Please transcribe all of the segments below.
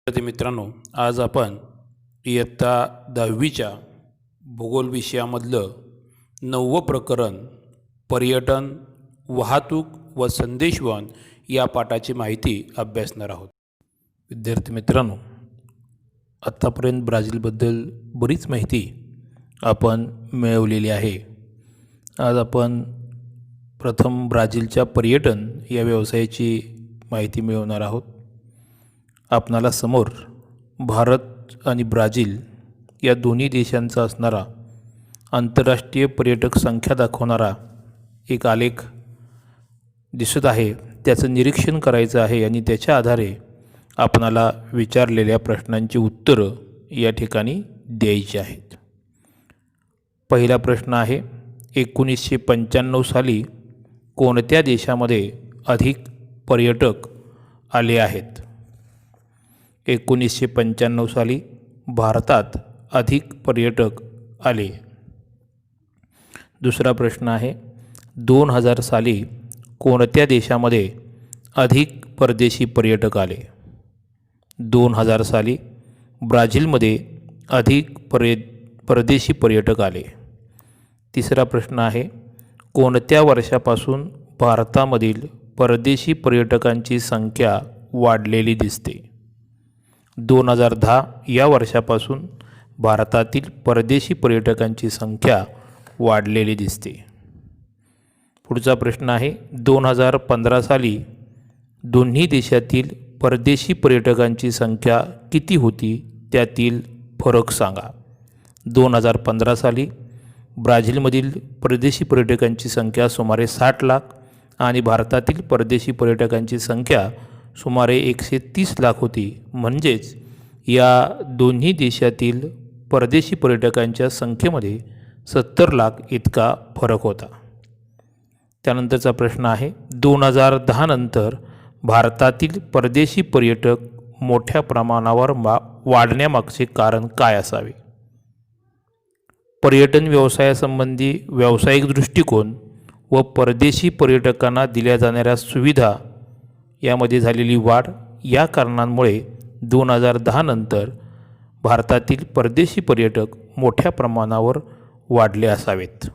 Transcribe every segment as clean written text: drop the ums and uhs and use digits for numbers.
विद्यार्थी मित्रांनो, आज आपण इयत्ता 10वीच्या भूगोल विषयामधलं 9वं प्रकरण पर्यटन, वाहतूक व संदेशवहन या पाठाची माहिती अभ्यासणार आहोत. विद्यार्थी मित्रांनो, आत्तापर्यंत ब्राझीलबद्दल बरीच माहिती आपण मिळवलेली आहे. आज आपण प्रथम ब्राझीलच्या पर्यटन या व्यवसायाची माहिती मिळवणार आहोत. आपणाला समोर भारत आणि ब्राझील या दोन्ही देशांचा असणारा आंतरराष्ट्रीय पर्यटक संख्या दाखवणारा एक आलेख दिसत आहे. त्याचं निरीक्षण करायचं आहे आणि त्याच्या आधारे आपणाला विचारलेल्या प्रश्नांची उत्तरं या ठिकाणी द्यायची आहेत. पहिला प्रश्न आहे, 1995 साली कोणत्या देशामध्ये अधिक पर्यटक आले आहेत? 1995 साली भारतात अधिक पर्यटक आले. दुसरा प्रश्न आहे, 2000 साली कोणत्या देशामध्ये अधिक परदेशी पर्यटक आले? 2000 साली ब्राझीलमध्ये अधिक परदेशी पर्यटक आले. तिसरा प्रश्न आहे, कोणत्या वर्षापासून भारतामधील परदेशी पर्यटकांची संख्या वाढलेली दिसते? 2010 या वर्षापासून भारतातील परदेशी पर्यटकांची संख्या वाढलेली दिसते. पुढचा प्रश्न आहे, 2015 साली दोन्ही देशातील परदेशी पर्यटकांची संख्या किती होती? त्यातील फरक सांगा. 2015 साली ब्राझीलमधील परदेशी पर्यटकांची संख्या सुमारे 60 लाख आणि भारतातील परदेशी पर्यटकांची संख्या सुमारे 130 लाख होती. म्हणजेच या दोन्ही देशातील परदेशी पर्यटकांच्या संख्येमध्ये 70 लाख इतका फरक होता. त्यानंतरचा प्रश्न आहे, 2010 नंतर भारतातील परदेशी पर्यटक मोठ्या प्रमाणावर वाढण्यामागचे कारण काय असावे? पर्यटन व्यवसायासंबंधी व्यावसायिक दृष्टिकोन व परदेशी पर्यटकांना दिल्या जाणाऱ्या सुविधा यामध्ये झालेली वाढ या कारणांमुळे 2010 नंतर भारतातील परदेशी पर्यटक मोठ्या प्रमाणावर वाढले असावेत.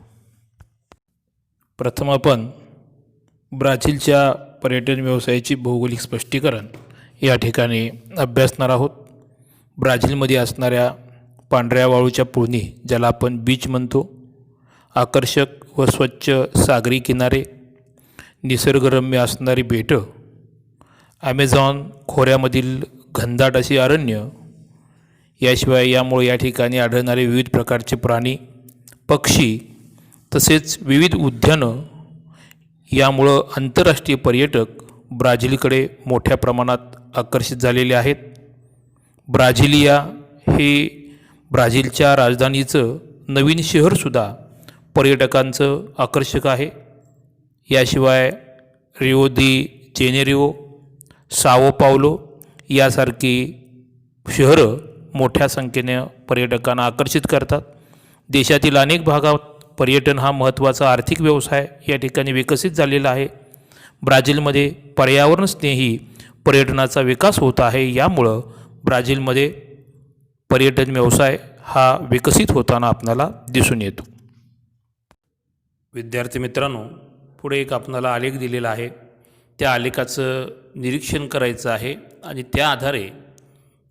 प्रथम आपण ब्राझीलच्या पर्यटन व्यवसायाची भौगोलिक स्पष्टीकरण या ठिकाणी अभ्यासणार आहोत. ब्राझीलमध्ये असणाऱ्या पांढऱ्या वाळूच्या पुळणी, ज्याला आपण बीच म्हणतो, आकर्षक व स्वच्छ सागरी किनारे, निसर्गरम्य असणारी बेटं, ॲमेझॉन खोऱ्यामधील घनदाट अशी अरण्य, याशिवाय यामुळे या ठिकाणी आढळणारे विविध प्रकारचे प्राणी, पक्षी तसेच विविध उद्यानं, यामुळं आंतरराष्ट्रीय पर्यटक ब्राझीलकडे मोठ्या प्रमाणात आकर्षित झालेले आहेत. ब्राझिलिया हे ब्राझीलच्या राजधानीचं नवीन शहरसुद्धा पर्यटकांचं आकर्षक आहे. याशिवाय रिओ दी जेनेरिओ, साओ पावलो यासारखी शहरं मोठ्या संख्येने पर्यटकांना आकर्षित करतात. देशातील अनेक भागात पर्यटन हा महत्त्वाचा आर्थिक व्यवसाय या ठिकाणी विकसित झालेला आहे. ब्राझीलमध्ये पर्यावरणस्नेही पर्यटनाचा विकास होत आहे. यामुळं ब्राझीलमध्ये पर्यटन व्यवसाय हा विकसित होताना आपणाला दिसून येतो. विद्यार्थी मित्रांनो, पुढे एक आपणाला आलेख दिलेला आहे. त्या आलेखाचं निरीक्षण करायचं आहे आणि त्या आधारे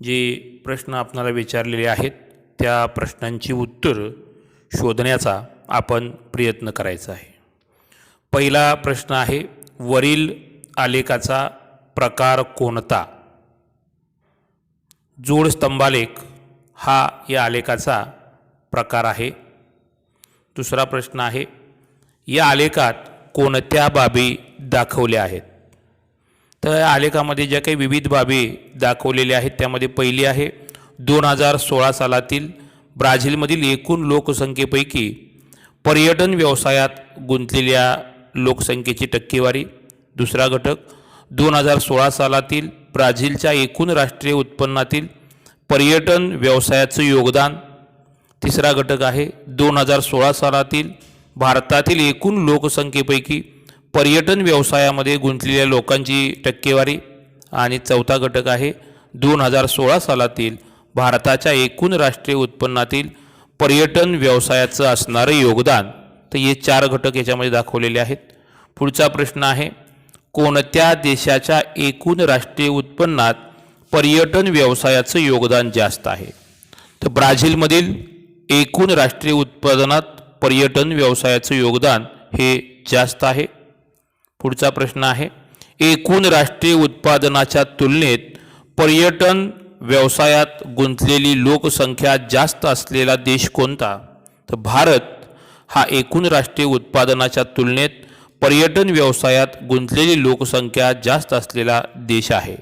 जे प्रश्न आपणाला विचारलेले आहेत त्या प्रश्नांची उत्तर शोधण्याचा आपण प्रयत्न करायचा आहे. पहिला प्रश्न आहे, वरील आलेखाचा प्रकार कोणता? जोडस्तंभालेख हा या आलेखाचा प्रकार आहे. दुसरा प्रश्न आहे, या आलेखात कोणत्या बाबी दाखवल्या आहेत? तर या आलेखामध्ये ज्या काही विविध बाबी दाखवलेल्या आहेत त्यामध्ये पहिली आहे, 2016 सालातील ब्राझीलमधील एकूण लोकसंख्येपैकी पर्यटन व्यवसायात गुंतलेल्या लोकसंख्येची टक्केवारी. दुसरा घटक, 2016 सालातील ब्राझीलच्या एकूण राष्ट्रीय उत्पन्नातील पर्यटन व्यवसायाचं योगदान. तिसरा घटक आहे, 2016 सालातील भारतातील एकूण लोकसंख्येपैकी पर्यटन व्यवसायामध्ये गुंतलेल्या लोकांची टक्केवारी. आणि चौथा घटक आहे 2016 सालातील भारताच्या एकूण राष्ट्रीय उत्पन्नातील पर्यटन व्यवसायाचं असणारं योगदान. तर हे 4 घटक याच्यामध्ये दाखवलेले आहेत. पुढचा प्रश्न आहे, कोणत्या देशाच्या एकूण राष्ट्रीय उत्पन्नात पर्यटन व्यवसायाचं योगदान जास्त आहे? तर ब्राझीलमधील एकूण राष्ट्रीय उत्पादनात पर्यटन व्यवसायाचं योगदान हे जास्त आहे. पुढचा प्रश्न आहे, एकूण राष्ट्रीय उत्पादनाच्या तुलनेत पर्यटन व्यवसायात गुंतलेली लोकसंख्या जास्त असलेला देश कोणता? तर भारत हा एकूण राष्ट्रीय उत्पादनाच्या तुलनेत पर्यटन व्यवसायात गुंतलेली लोकसंख्या जास्त असलेला देश आहे.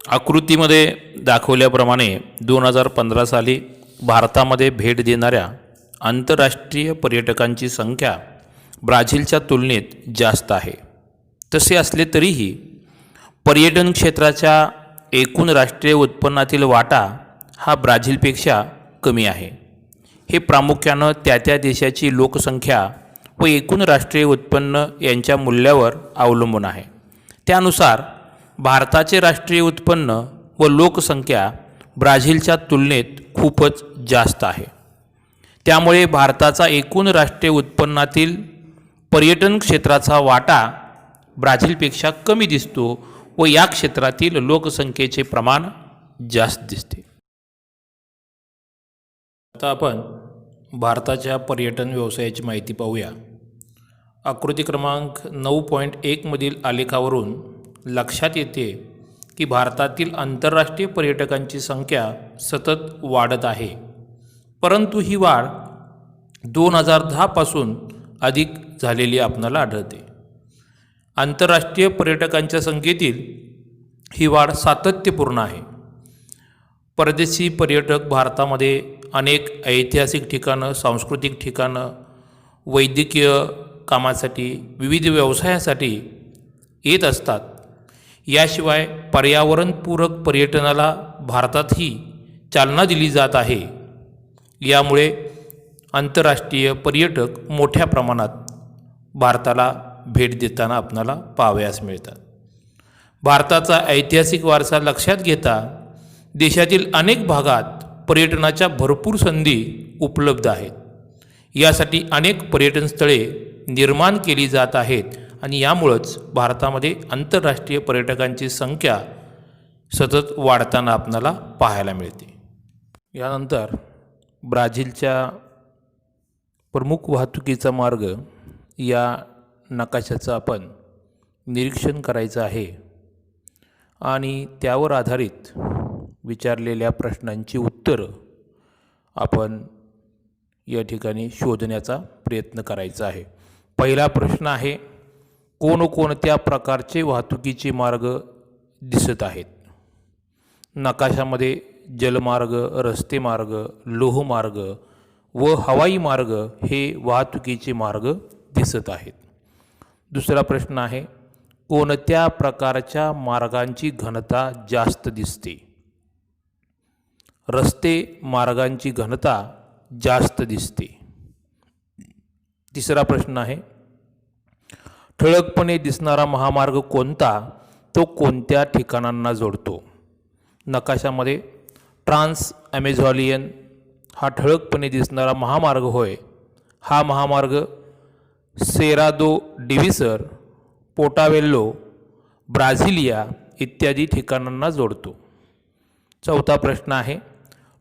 आकृतीमध्ये दाखवल्याप्रमाणे 2015 साली भारतामध्ये भेट देणाऱ्या आंतरराष्ट्रीय पर्यटकांची संख्या ब्राझीलच्या तुलनेत जास्त आहे. तसे असले तरीही पर्यटन क्षेत्राच्या एकूण राष्ट्रीय उत्पन्नातील वाटा हा ब्राझीलपेक्षा कमी आहे. हे प्रामुख्यानं त्या देशाची लोकसंख्या व एकूण राष्ट्रीय उत्पन्न यांच्या मूल्यावर अवलंबून आहे. त्यानुसार भारताचे राष्ट्रीय उत्पन्न व लोकसंख्या ब्राझीलच्या तुलनेत खूपच जास्त आहे. त्यामुळे भारताचा एकूण राष्ट्रीय उत्पन्नातील पर्यटन क्षेत्राचा वाटा ब्राझीलपेक्षा कमी दिसतो व या क्षेत्रातील लोकसंख्येचे प्रमाण जास्त दिसते. आता आपण भारताच्या पर्यटन व्यवसायाची माहिती पाहूया. आकृती क्रमांक 9.1 मधील आलेखावरून लक्षात येते की भारतातील आंतरराष्ट्रीय पर्यटकांची संख्या सतत वाढत आहे, परंतु ही वाढ 2010 पासून अधिक झालेली आपणाला आढळते. आंतरराष्ट्रीय पर्यटकांच्या संख्येतील ही वाढ सातत्यपूर्ण आहे. परदेशी पर्यटक भारतामध्ये अनेक ऐतिहासिक ठिकाणं, सांस्कृतिक ठिकाणं, वैद्यकीय कामासाठी, विविध व्यवसायासाठी येत असतात. याशिवाय पर्यावरणपूरक पर्यटनाला भारतातही चालना दिली जात आहे. यामुळे आंतरराष्ट्रीय पर्यटक मोठ्या प्रमाणात भारताला भेट देताना आपणाला पाहावयास मिळतात. भारताचा ऐतिहासिक वारसा लक्षात घेता देशातील अनेक भागात पर्यटनाच्या भरपूर संधी उपलब्ध आहेत. यासाठी अनेक पर्यटन स्थळे निर्माण केली जात आहेत आणि यामुळंच भारतामध्ये आंतरराष्ट्रीय पर्यटकांची संख्या सतत वाढताना आपणाला पाहायला मिळते. यानंतर ब्राझीलच्या प्रमुख वाहतुकीचा मार्ग या नकाशाचं आपण निरीक्षण करायचं आहे आणि त्यावर आधारित विचारलेल्या प्रश्नांची उत्तरं आपण या ठिकाणी शोधण्याचा प्रयत्न करायचा आहे. पहिला प्रश्न आहे, कोणकोणत्या प्रकारचे वाहतुकीचे मार्ग दिसत आहेत? नकाशामध्ये जलमार्ग, रस्ते मार्ग, लोहमार्ग व हवाई मार्ग हे वाहतुकीचे मार्ग दिसत आहेत. दुसरा प्रश्न आहे, कोणत्या प्रकारच्या मार्गांची घनता जास्त दिसते? रस्ते मार्गांची घनता जास्त दिसते. तिसरा प्रश्न आहे, ठळकपणे दिसणारा महामार्ग कोणता? तो कोणत्या ठिकाणांना जोडतो? नकाशामध्ये ट्रान्स ॲमेझॉनियन हा ठळकपणे दिसणारा महामार्ग होय. हा महामार्ग सेरा दो डिव्हिसर, पोर्टावेल्लो, ब्राझिलिया इत्यादी ठिकाणांना जोडतो. चौथा प्रश्न आहे,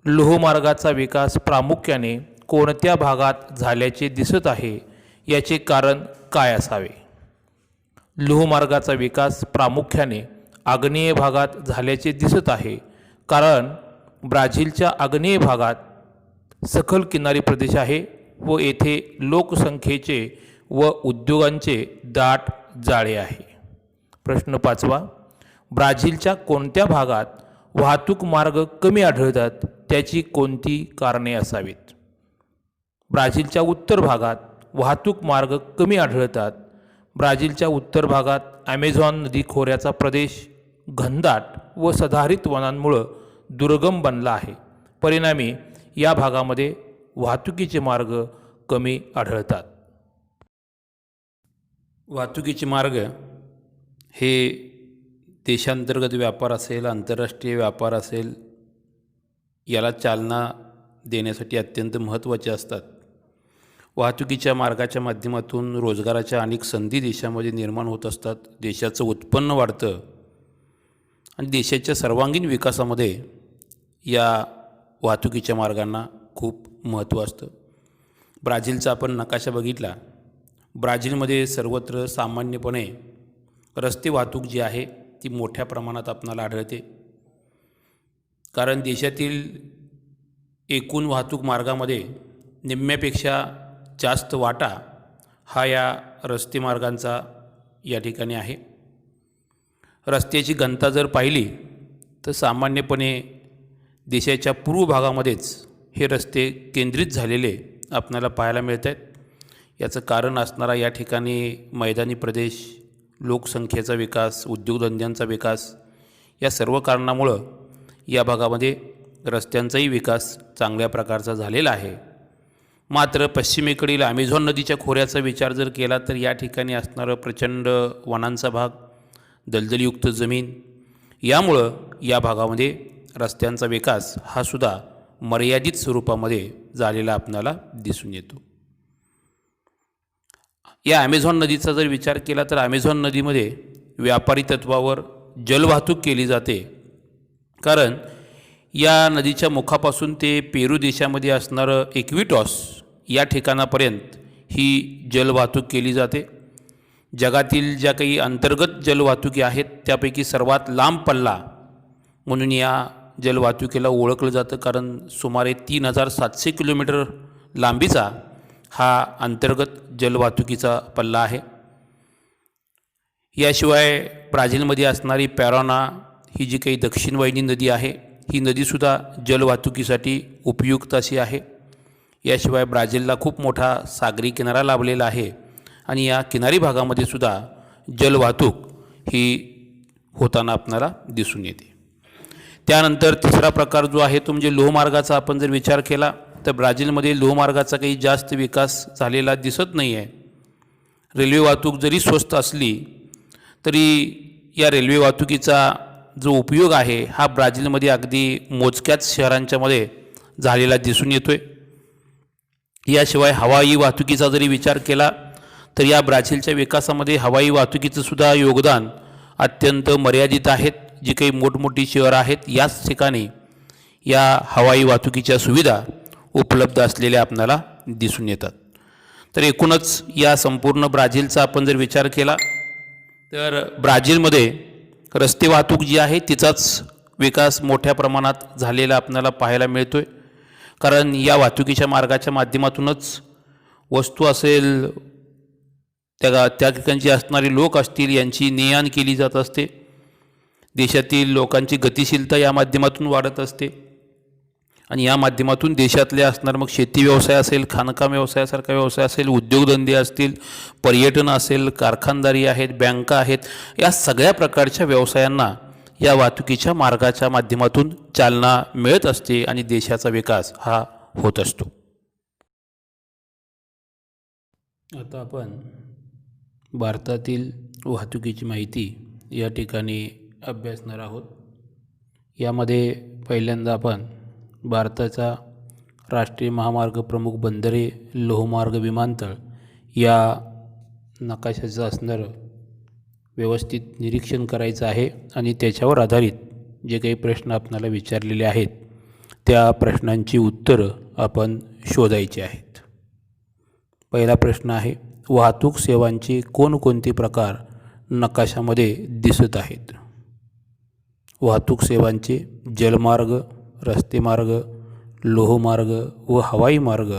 लोहमार्गाचा विकास प्रामुख्याने कोणत्या भागात झाल्याचे दिसत आहे? याचे कारण काय असावे? लोहमार्गाचा विकास प्रामुख्याने आग्नेय भागात झाल्याचे दिसत आहे, कारण ब्राझीलच्या आग्नेय भागात सखल किनारी प्रदेश आहे व येथे लोकसंख्येचे व उद्योगांचे दाट जाळे आहे. प्रश्न 5वा, ब्राझीलच्या कोणत्या भागात वाहतूक मार्ग कमी आढळतात? त्याची कोणती कारणे असावीत? ब्राझीलच्या उत्तर भागात वाहतूक मार्ग कमी आढळतात. ब्राझीलच्या उत्तर भागात ॲमेझॉन नदी खोऱ्याचा प्रदेश घनदाट व सदाहरित वनांमुळे दुर्गम बनला आहे. परिणामी या भागामध्ये वाहतुकीचे मार्ग कमी आढळतात. वाहतुकीचे मार्ग हे देशांतर्गत व्यापार असेल, आंतरराष्ट्रीय व्यापार असेल, याला चालना देण्यासाठी अत्यंत महत्त्वाचे असतात. वाहतुकीच्या मार्गाच्या माध्यमातून रोजगाराच्या अनेक संधी देशामध्ये निर्माण होत असतात. देशाचं उत्पन्न वाढतं आणि देशाच्या सर्वांगीण विकासामध्ये या वाहतुकीच्या मार्गांना खूप महत्त्व असतं. ब्राझीलचा आपण नकाशा बघितला. ब्राझीलमध्ये सर्वत्र सामान्यपणे रस्ते वाहतूक जी आहे ती मोठ्या प्रमाणात आपणाला आढळते, कारण देशातील एकूण वाहतूक मार्गामध्ये निम्म्यापेक्षा जास्त वाटा हा या रस्ते मार्गांचा या ठिकाणी आहे. रस्त्याची घनता जर पाहिली तर सामान्यपणे देशाच्या पूर्व भागामध्येच हे रस्ते केंद्रित झालेले आपल्याला पाहायला मिळत आहेत. याचं कारण असणारा या ठिकाणी मैदानी प्रदेश, लोकसंख्येचा विकास, उद्योगधंद्यांचा विकास, या सर्व कारणामुळं या भागामध्ये रस्त्यांचाही विकास चांगल्या प्रकारचा झालेला आहे. मात्र पश्चिमेकडील ॲमेझॉन नदीच्या खोऱ्याचा विचार जर केला तर या ठिकाणी असणारं प्रचंड वनांचा भाग, दलदलीयुक्त जमीन, यामुळं या भागामध्ये रस्त्यांचा विकास हा सुद्धा मर्यादित स्वरूपामध्ये झालेला आपल्याला दिसून येतो. या ॲमेझॉन नदीचा जर विचार केला तर ॲमेझॉन नदीमध्ये व्यापारी तत्त्वावर जलवाहतूक केली जाते, कारण या नदीच्या मुखापासून ते पेरू देशामध्ये असणारं इक्विटॉस या ठिकाणापर्यंत ही जलवाहतूक केली जाते. जगातील ज्या काही अंतर्गत जलवाहतुकी आहेत त्यापैकी सर्वात लांब पल्ला म्हणून या जलवाहतुकीला ओळखलं जातं, कारण सुमारे 3700 किलोमीटर लांबीचा हा अंतर्गत जलवाहतुकीचा पल्ला आहे. याशिवाय ब्राझीलमध्ये असणारी पॅराना ही जी काही दक्षिणवाहिनी नदी आहे, ही नदीसुद्धा जलवाहतुकीसाठी उपयुक्त अशी आहे. याशिवाय ब्राझीलला खूप मोठा सागरी किनारा लाभलेला आहे आणि या किनारी भागामध्ये सुद्धा जलवाहतूक ही होताना आपल्याला दिसून येते. त्यानंतर तिसरा प्रकार जो आहे तो म्हणजे लोहमार्गाचा. आपण जर विचार केला तर ब्राझीलमध्ये लोहमार्गाचा काही जास्त विकास झालेला दिसत नाही आहे. रेल्वे वाहतूक जरी स्वस्त असली तरी या रेल्वे वाहतुकीचा जो उपयोग आहे हा ब्राझीलमध्ये अगदी मोजक्याच शहरांच्यामध्ये झालेला दिसून येतो आहे. याशिवाय हवाई वाहतुकीचा जरी विचार केला तर या ब्राझीलच्या विकासामध्ये हवाई वाहतुकीचं सुद्धा योगदान अत्यंत मर्यादित आहेत. जी काही मोठमोठी शहरं आहेत याच ठिकाणी या हवाई वाहतुकीच्या सुविधा उपलब्ध असलेल्या आपल्याला दिसून येतात. तर एकूणच या संपूर्ण ब्राझीलचा आपण जर विचार केला तर ब्राझीलमध्ये रस्ते वाहतूक जी आहे तिचाच विकास मोठ्या प्रमाणात झालेला आपल्याला पाहायला मिळतो आहे, कारण या वाहतुकीच्या मार्गाच्या माध्यमातूनच वस्तू असेल, त्या ठिकाणची असणारी लोक असतील यांची ने-आण केली जात असते. देशातील लोकांची गतिशीलता या माध्यमातून वाढत असते आणि या माध्यमातून देशातले असणार मग शेती व्यवसाय असेल, खाणकाम व्यवसायासारखा व्यवसाय असेल, उद्योगधंदे असतील, पर्यटन असेल, कारखानदारी आहेत, बँका आहेत, या सगळ्या प्रकारच्या व्यवसायांना या वाहतुकीच्या मार्गाच्या माध्यमातून चालना मिळत असते आणि देशाचा विकास हा होत असतो. आता आपण भारतातील वाहतुकीची माहिती या ठिकाणी अभ्यासणार आहोत. यामध्ये पहिल्यांदा आपण भारताचा राष्ट्रीय महामार्ग, प्रमुख बंदरे, लोहमार्ग, विमानतळ या नकाशाचं असणारं व्यवस्थित निरीक्षण करायचं आहे आणि त्याच्यावर आधारित जे काही प्रश्न आपल्याला विचारलेले आहेत त्या प्रश्नांची उत्तरं आपण शोधायची आहेत. पहिला प्रश्न आहे, वाहतूक सेवांचे कोणकोणते प्रकार नकाशामध्ये दिसत आहेत? वाहतूक सेवांचे जलमार्ग, रस्तेमार्ग, लोहमार्ग व हवाई मार्ग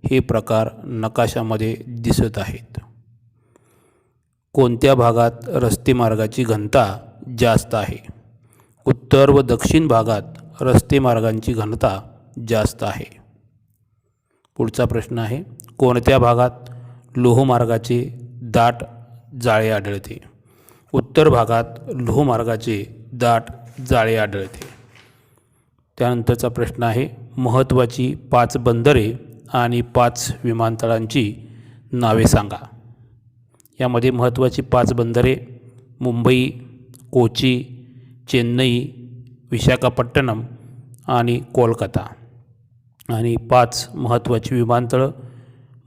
हे प्रकार नकाशामध्ये दिसत आहेत. कोणत्या भागात रस्ते मार्गाची घनता जास्त आहे? उत्तर व दक्षिण भागात रस्ते मार्गांची घनता जास्त आहे. पुढचा प्रश्न आहे, कोणत्या भागात लोहमार्गाचे दाट जाळे आढळते? उत्तर भागात लोहमार्गाचे दाट जाळे आढळते. त्यानंतरचा प्रश्न आहे, महत्त्वाची 5 बंदरे आणि 5 विमानतळांची नावे सांगा. यामध्ये महत्त्वाची 5 बंदरे मुंबई, कोची, चेन्नई, विशाखापट्टणम आणि कोलकाता आणि 5 महत्त्वाची विमानतळं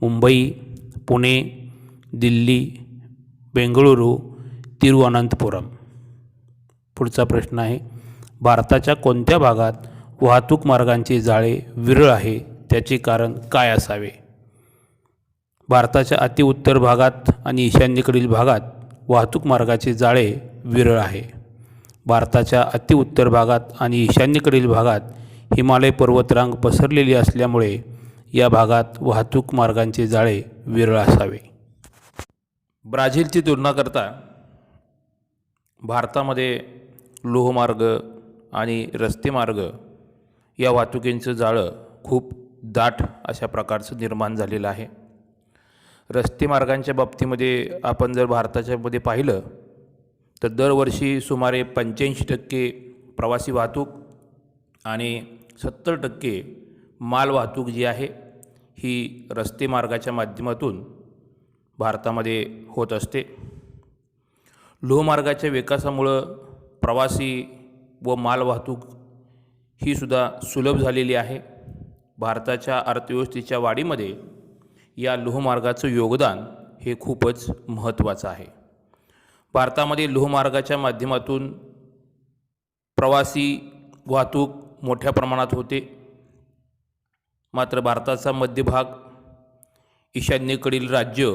मुंबई, पुणे, दिल्ली, बेंगळुरू, तिरुवनंतपुरम. पुढचा प्रश्न आहे, भारताच्या कोणत्या भागात वाहतूक मार्गांचे जाळे विरळ आहे, त्याचे कारण काय असावे? भारताच्या अतिउत्तर भागात आणि ईशान्येकडील भागात वाहतूक मार्गाचे जाळे विरळ आहे. भारताच्या अतिउत्तर भागात आणि ईशान्येकडील भागात हिमालय पर्वतरांग पसरलेली असल्यामुळे या भागात वाहतूक मार्गांचे जाळे विरळ असावे. ब्राझीलची तुलना करता भारतामध्ये लोहमार्ग आणि रस्तेमार्ग या वाहतुकींचं जाळं खूप दाट अशा प्रकारचं निर्माण झालेलं आहे. रस्तेमार्गांच्या बाबतीमध्ये आपण जर भारताच्यामध्ये पाहिलं तर दरवर्षी सुमारे 85% प्रवासी वाहतूक आणि 70% माल वाहतूक जी आहे ही रस्तेमार्गाच्या माध्यमातून भारतामध्ये होत असते. लोहमार्गाच्या विकासामुळं प्रवासी व माल वाहतूक ही सुद्धा सुलभ झालेली आहे. भारताच्या अर्थव्यवस्थेच्या वाढीमध्ये या लोहमार्गाचं योगदान हे खूपच महत्त्वाचं आहे. भारतामध्ये लोहमार्गाच्या माध्यमातून प्रवासी वाहतूक मोठ्या प्रमाणात होते. मात्र भारताचा मध्यभाग, ईशान्येकडील राज्य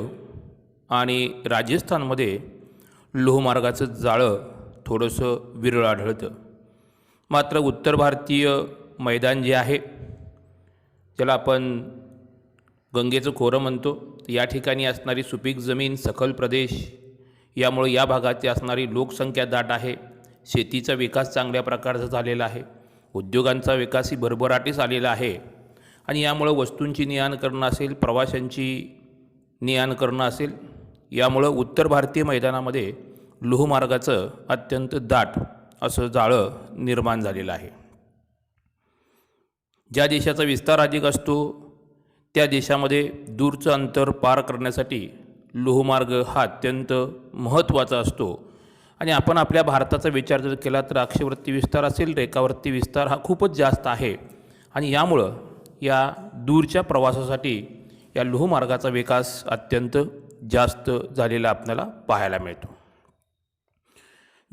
आणि राजस्थानमध्ये लोहमार्गाचं जाळं थोडंसं विरळ आढळतं. मात्र उत्तर भारतीय मैदान जे आहे, ज्याला आपण गंगेचं खोरं म्हणतो, या ठिकाणी असणारी सुपीक जमीन, सखल प्रदेश, यामुळे या भागात असणारी लोकसंख्या दाट आहे. शेतीचा विकास चांगल्या प्रकारचा झालेला आहे. उद्योगांचा विकासही भरभराटीस आलेला आहे. आणि यामुळं वस्तूंची ने-आण करणं असेल, प्रवाशांची ने-आण करणं असेल, यामुळं उत्तर भारतीय मैदानामध्ये लोहमार्गाचं अत्यंत दाट असं जाळं निर्माण झालेलं आहे. ज्या देशाचा विस्तार अधिक असतो त्या देशामध्ये दूरचं अंतर पार करण्यासाठी लोहमार्ग हा अत्यंत महत्त्वाचा असतो. आणि आपण आपल्या भारताचा विचार जर केला तर अक्षवर्ती विस्तार असेल, रेखावर्ती विस्तार हा खूपच जास्त आहे. आणि यामुळं या दूरच्या प्रवासासाठी या लोहमार्गाचा विकास अत्यंत जास्त झालेला आपल्याला पाहायला मिळतो.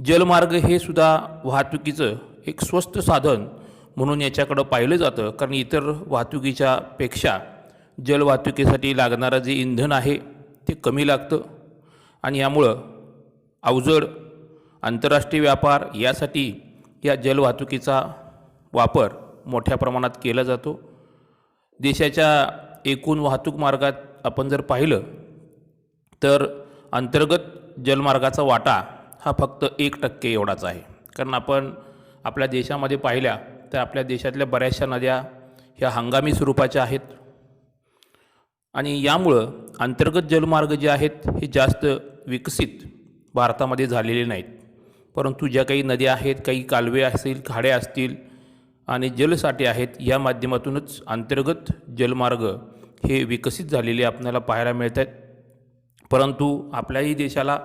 जलमार्ग हे सुद्धा वाहतुकीचं एक स्वस्त साधन म्हणून याच्याकडं पाहिलं जातं. कारण इतर वाहतुकीच्या पेक्षा जलवाहतुकीसाठी लागणारं जे इंधन आहे ते कमी लागतं. आणि यामुळं अवजड आंतरराष्ट्रीय व्यापार यासाठी या जलवाहतुकीचा वापर मोठ्या प्रमाणात केला जातो. देशाच्या एकूण वाहतूक मार्गात आपण जर पाहिलं तर अंतर्गत जलमार्गाचा वाटा हा फक्त 1% एवढाच आहे. कारण आपण आपल्या देशामध्ये पाहिल्या तर आपल्या देशातल्या बऱ्याचशा नद्या ह्या हंगामी स्वरूपाच्या आहेत. आणि यामुळं अंतर्गत जलमार्ग जे आहेत हे जास्त विकसित भारतामध्ये झालेले नाहीत. परंतु ज्या काही नद्या आहेत, काही कालवे असतील, खाड्या असतील आणि जलसाठे आहेत, या माध्यमातूनच अंतर्गत जलमार्ग हे विकसित झालेले आपल्याला पाहायला मिळत आहेत. परंतु आपल्याही देशाला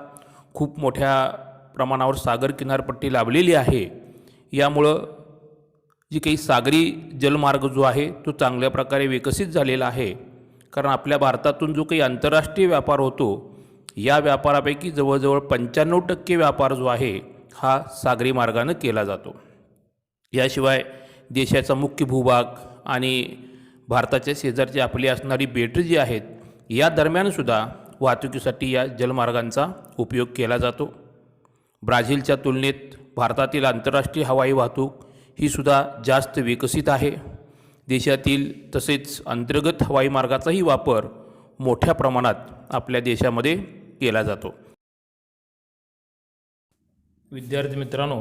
खूप मोठ्या प्रमाणावर सागर किनारपट्टी लाभलेली आहे. यामुळं जी काही सागरी जलमार्ग जो आहे तो चांगल्या प्रकारे विकसित झालेला आहे. कारण आपल्या भारतातून जो काही आंतरराष्ट्रीय व्यापार होतो, या व्यापारापैकी जवळजवळ 95% व्यापार जो आहे हा सागरी मार्गानं केला जातो. याशिवाय देशाचा मुख्य भूभाग आणि भारताच्या शेजारची आपली असणारी बेटं जी आहेत, या दरम्यानसुद्धा वाहतुकीसाठी या जलमार्गांचा उपयोग केला जातो. ब्राझीलच्या तुलनेत भारतातील आंतरराष्ट्रीय हवाई वाहतूक ही सुद्धा जास्त विकसित आहे. देशातील तसेच अंतर्गत हवाई मार्गाचाही वापर मोठ्या प्रमाणात आपल्या देशामध्ये केला जातो. विद्यार्थी मित्रांनो,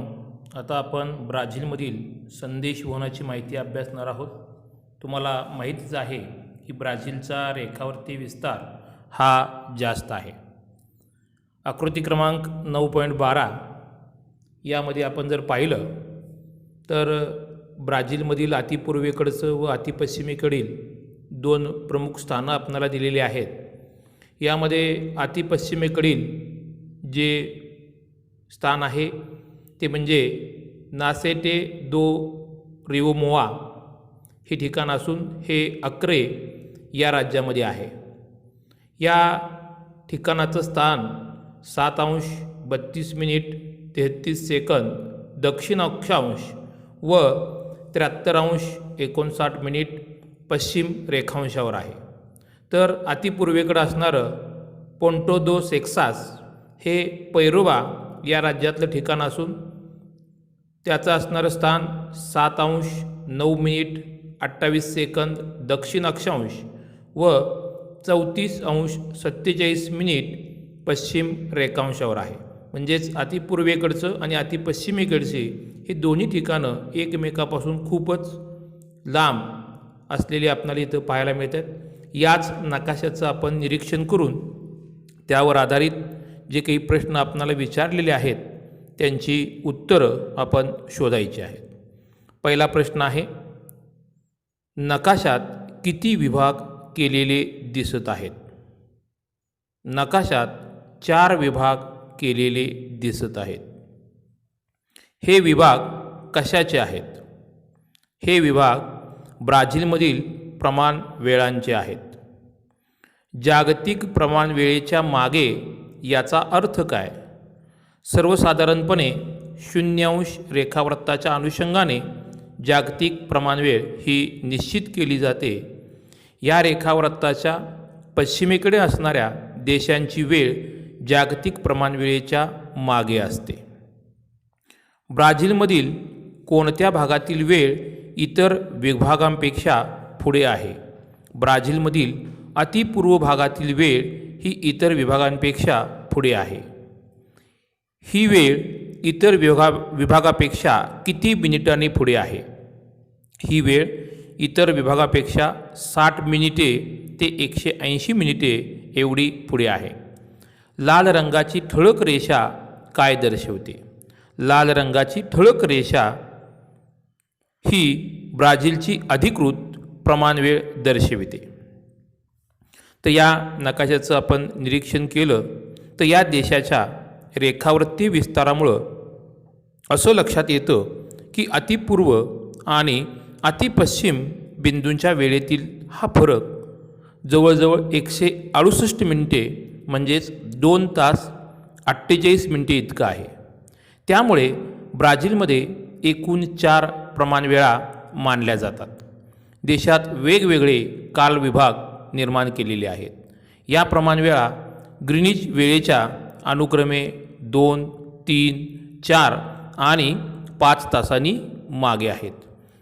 आता आपण ब्राझीलमधील संदेशवहनाची माहिती अभ्यासणार आहोत. तुम्हाला माहितीच आहे की ब्राझीलचा रेखावर्ती विस्तार हा जास्त आहे. आकृती क्रमांक 9.12 यामध्ये आपण जर पाहिलं तर ब्राझीलमधील अतिपूर्वेकडचं व अतिपश्चिमेकडील 2 प्रमुख स्थानं आपल्याला दिलेली आहेत. यामध्ये अतिपश्चिमेकडील जे स्थान आहे ते म्हणजे नासेटे दो रिओमोआ हे ठिकाण असून हे अक्रे या राज्यामध्ये आहे. या ठिकाणाचं स्थान 7:32 दक्षिण अक्षांश व 73:59 पश्चिम रेखांशावर आहे. तर अतिपूर्वेकडे असणारं पोंटो दो सेक्सास हे पैरोबा या राज्यातलं ठिकाण असून त्याचं असणारं स्थान 7:09:28 दक्षिण अक्षांश व 34:47 पश्चिम रेखांशावर आहे. म्हणजेच अतिपूर्वेकडचं आणि अतिपश्चिमेकडचे हे दोन्ही ठिकाणं एकमेकापासून खूपच लांब असलेली आपल्याला इथं पाहायला मिळतात. याच नकाशाचं आपण निरीक्षण करून त्यावर आधारित जे काही प्रश्न आपल्याला विचारलेले आहेत त्यांची उत्तरं आपण शोधायची आहेत. पहिला प्रश्न आहे, नकाशात किती विभाग केलेले दिसत आहेत? नकाशात 4 विभाग केलेले दिसत आहेत. हे विभाग कशाचे आहेत? हे विभाग ब्राझीलमधील प्रमाण वेळांचे आहेत. जागतिक प्रमाण वेळेच्या मागे याचा अर्थ काय? सर्वसाधारणपणे 0 रेखावृत्ताच्या अनुषंगाने जागतिक प्रमाणवेळ ही निश्चित केली जाते. या रेखावृत्ताच्या पश्चिमेकडे असणाऱ्या देशांची वेळ जागतिक प्रमाणवेळेच्या मागे असते. ब्राझीलमधील कोणत्या भागातील वेळ इतर विभागांपेक्षा पुढे आहे? ब्राझीलमधील अतिपूर्व भागातील वेळ ही इतर विभागांपेक्षा पुढे आहे. ही वेळ इतर विभागापेक्षा किती मिनिटांनी पुढे आहे? ही वेळ इतर विभागापेक्षा 60 मिनिटे ते 180 मिनिटे एवढी पुढे आहे. लाल रंगाची ठळक रेषा काय दर्शवते? लाल रंगाची ठळक रेषा ही ब्राझीलची अधिकृत प्रमाणवेळ दर्शविते. तर या नकाशाचं आपण निरीक्षण केलं तर या देशाच्या रेखावृत्तीय विस्तारामुळं असं लक्षात येतं की अतिपूर्व आणि अतिपश्चिम बिंदूंच्या वेळेतील हा फरक जवळजवळ 168 मिनिटे म्हणजेच 2 तास 48 मिनिटे इतका आहे. त्यामुळे ब्राझीलमध्ये एकूण 4 प्रमाणवेळा मानल्या जातात. देशात वेगवेगळे कालविभाग निर्माण केलेले आहेत. या प्रमाणवेळा ग्रीनिच वेळेच्या अनुक्रमे 2, 3, 4 आणि 5 तासांनी मागे आहेत.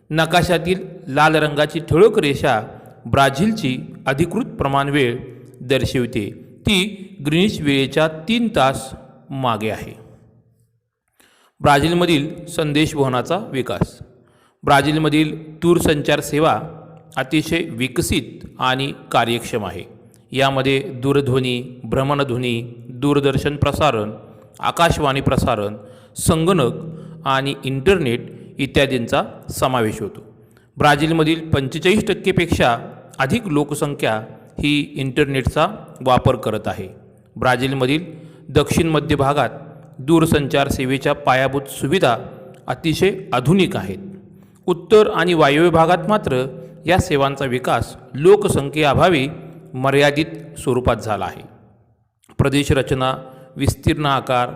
नकाशातील लाल रंगाची ठळक रेषा ब्राझीलची अधिकृत प्रमाणवेळ दर्शविते. ती ग्रीनिच वेळेच्या 3 तास मागे आहे. ब्राझीलमधील संदेशवहनाचा विकास. ब्राझीलमधील दूरसंचार सेवा अतिशय विकसित आणि कार्यक्षम आहे. यामध्ये दूरध्वनी, भ्रमणध्वनी, दूरदर्शन प्रसारण, आकाशवाणी प्रसारण, संगणक आणि इंटरनेट इत्यादींचा समावेश होतो. ब्राझीलमधील 45% अधिक लोकसंख्या ही इंटरनेटचा वापर करत आहे. ब्राझीलमधील दक्षिण मध्य भागात दूरसंचार सेवेच्या पायाभूत सुविधा अतिशय आधुनिक आहेत. उत्तर आणि वायव्य भागात मात्र या सेवांचा विकास लोकसंख्येअभावी मर्यादित स्वरूपात झाला आहे. प्रदेश रचना, विस्तीर्ण आकार,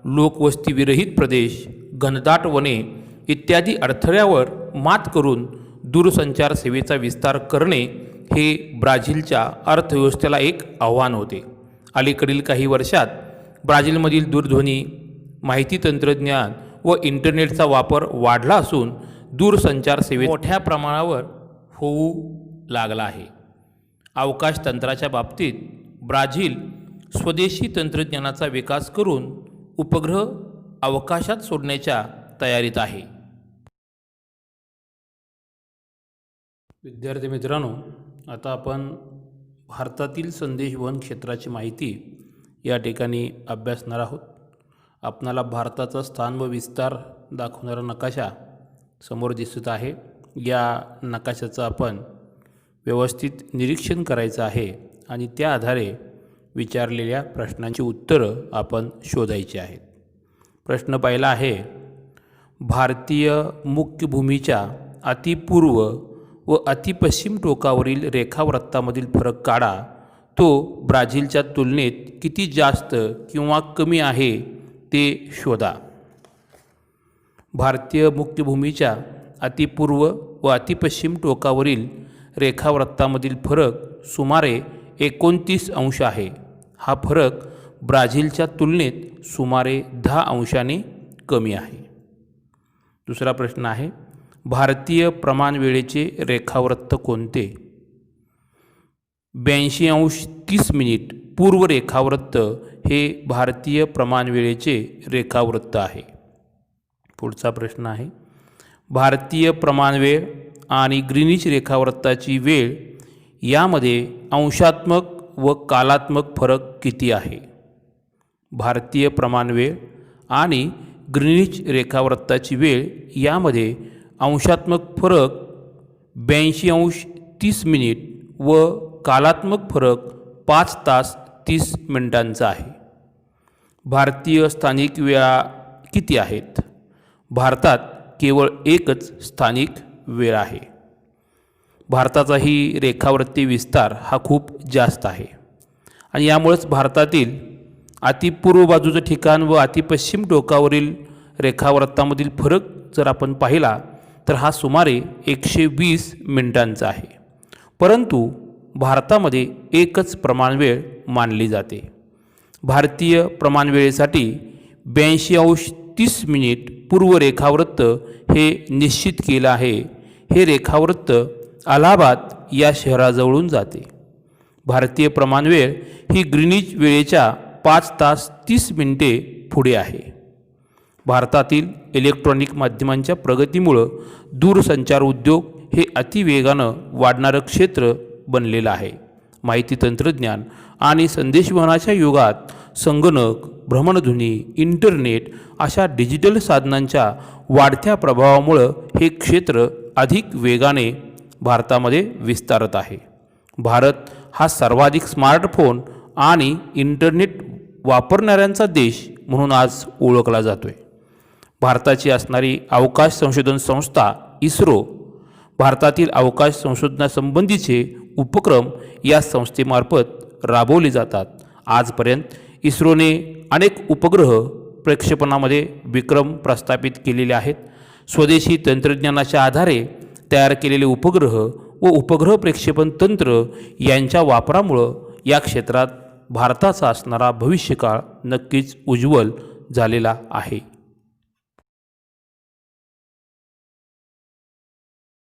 लोकवस्तीविरहित प्रदेश, घनदाट वने इत्यादी अडथळ्यावर मात करून दूरसंचार सेवेचा विस्तार करणे हे ब्राझीलच्या अर्थव्यवस्थेला एक आव्हान होते. अलीकडील काही वर्षात ब्राझीलमधील दूरध्वनी, माहिती तंत्रज्ञान व इंटरनेटचा वापर वाढला असून दूरसंचार सेवे मोठ्या प्रमाणावर होऊ लागला आहे. अवकाश तंत्राच्या बाबतीत ब्राझील स्वदेशी तंत्रज्ञानाचा विकास करून उपग्रह अवकाशात सोडण्याच्या तयारीत आहे. विद्यार्थी मित्रांनो, आता आपण भारतातील संदेशवहन क्षेत्राची माहिती या ठिकाणी अभ्यासणार आहोत. आपणाला भारताचा स्थान व विस्तार दाखवणारा नकाशा समोर दिसत आहे. या नकाशाचं आपण व्यवस्थित निरीक्षण करायचं आहे आणि त्या आधारे विचारलेल्या प्रश्नांची उत्तरं आपण शोधायची आहेत. प्रश्न पहिला आहे, भारतीय मुख्य भूमीच्या अतिपूर्व व अतिपश्चिम टोकावरील रेखावृत्तामधील फरक काढा. तो ब्राझीलच्या तुलनेत किती जास्त किंवा कमी आहे ते शोधा. भारतीय मुख्य भूमीच्या अतिपूर्व व अतिपश्चिम टोकावरील रेखावृत्तामधील फरक सुमारे 29 अंश आहे. हा फरक ब्राझीलच्या तुलनेत सुमारे 10 अंशाने कमी आहे. दुसरा प्रश्न आहे, भारतीय प्रमाणवेळेचे रेखावृत्त कोणते? 82 अंश 30 मिनिट पूर्व रेखावृत्त हे भारतीय प्रमाणवेळेचे रेखावृत्त आहे. पुढचा प्रश्न आहे, भारतीय प्रमाणवेळ आणि ग्रीनिच रेखावृत्ताची वेळ यामध्ये अंशात्मक व कालात्मक फरक किती आहे? भारतीय प्रमाणवेळ आणि ग्रीनिच रेखावृत्ताची वेळ यामध्ये अंशात्मक फरक 82 अंश 30 मिनिट व कालात्मक फरक 5 तास 30 मिनिटांचा आहे. भारतीय स्थानिक वेळा किती आहेत? भारतात केवळ एकच स्थानिक वेळ आहे. भारताचाही रेखावृत्तीय विस्तार हा खूप जास्त आहे आणि यामुळेच भारतातील अतिपूर्व बाजूचं ठिकाण व अतिपश्चिम टोकावरील रेखावृत्तामधील फरक जर आपण पाहिला तर हा सुमारे 120 मिनिटांचा आहे. परंतु भारतामध्ये एकच प्रमाणवेळ मानली जाते. भारतीय प्रमाणवेळेसाठी 82 अंश 30 मिनिट पूर्व रेखावृत्त हे निश्चित केलं आहे. हे रेखावृत्त अलाहाबाद या शहराजवळून जाते. भारतीय प्रमाणवेळ ही ग्रीनिच वेळेच्या 5 तास 30 मिनिटे पुढे आहे. भारतातील इलेक्ट्रॉनिक माध्यमांच्या प्रगतीमुळं दूरसंचार उद्योग हे अतिवेगानं वाढणारं क्षेत्र बनलेलं आहे. माहिती तंत्रज्ञान आणि संदेशवहनाच्या युगात संगणक, भ्रमणध्वनी, इंटरनेट अशा डिजिटल साधनांच्या वाढत्या प्रभावामुळं हे क्षेत्र अधिक वेगाने भारतामध्ये विस्तारत आहे. भारत हा सर्वाधिक स्मार्टफोन आणि इंटरनेट वापरणाऱ्यांचा देश म्हणून आज ओळखला जातो आहे. भारताची असणारी अवकाश संशोधन संस्था इस्रो, भारतातील अवकाश संशोधनासंबंधीचे उपक्रम या संस्थेमार्फत राबवले जातात. आजपर्यंत इस्रोने अनेक उपग्रह प्रक्षेपणामध्ये विक्रम प्रस्थापित केलेले आहेत. स्वदेशी तंत्रज्ञानाच्या आधारे तयार केलेले उपग्रह व उपग्रह प्रक्षेपण तंत्र यांच्या वापरामुळं या क्षेत्रात भारताचा असणारा भविष्यकाळ नक्कीच उज्ज्वल झालेला आहे.